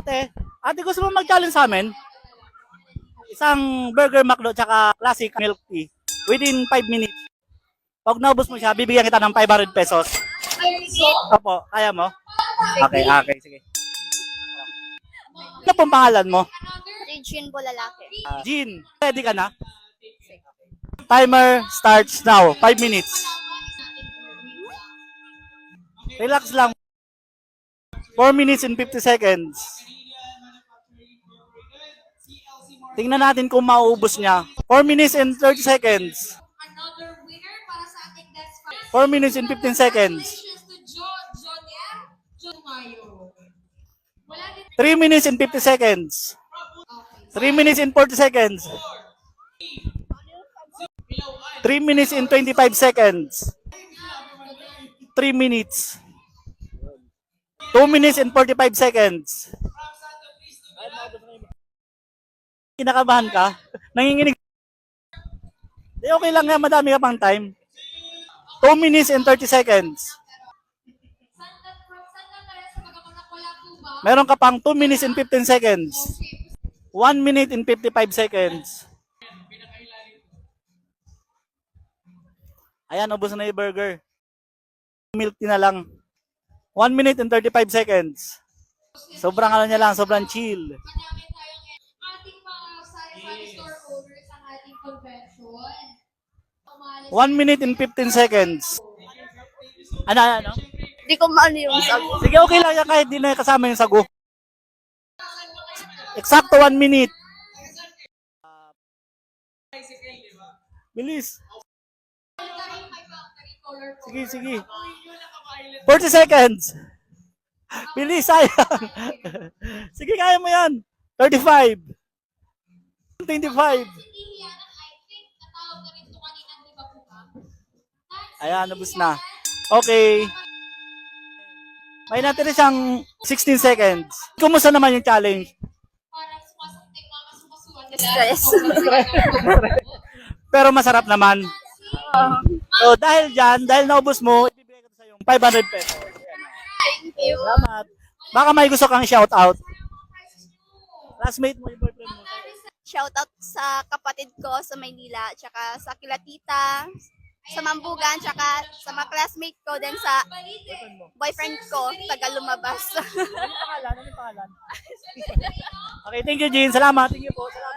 Ate, gusto mo mag-challenge sa amin? Isang burger McDo tsaka classic milk tea within 5 minutes. Pag naubos mo siya, bibigyan kita ng 500 pesos. Opo, kaya mo? Okay, okay, sige. Ano pong pangalan mo? Regine po lalaki. Jean, ready ka na? Timer starts now. 5 minutes. Relax lang. 4 minutes and 50 seconds. Tingnan natin kung mauubos niya. 4 minutes and 30 seconds. 4 minutes and 15 seconds. 3 minutes and 50 seconds. 3 minutes and 40 seconds. 3 minutes and 25 seconds. 3 minutes. 2 minutes and 45 seconds. Kinakabahan ka? Nanginginig? Di okay lang nga, madami ka pang time. 2 minutes and 30 seconds. Meron ka pang 2 minutes and 15 seconds. 1 minute and 55 seconds. Ayan, ubos na yung burger. Milk tea na lang. 1 minute and 35 seconds. Sobrang ano niya lang, sobrang chill. Ating mga sari-sari store owners ang ating convention. 1 minute and 15 seconds. Ano? Hindi ko maano yung sagot. Sige, okay lang yan kahit di na kasama yung sago. Eksakto 1 minute. Bilis. Sige. 40 seconds. Bilis, sayang. Sige, kaya mo yan. 35. 25. Ayan, nabos na. Okay. May natin siyang 16 seconds. Kumusta naman yung challenge? Stress. Pero masarap naman. So, dahil dyan, dahil naubos mo, ibibigay ko sa yung 500 pesos. Thank you. Salamat. Baka may gusto kang shout out. Classmate mo, yung boyfriend mo. Shoutout sa kapatid ko sa Maynila, tsaka sa Kilatita, sa Mambugan, tsaka sa mga classmate ko, then sa boyfriend ko, taga Lumabas. Ano pangalan? Okay, thank you, Jean. Salamat. Thank you po. Salamat.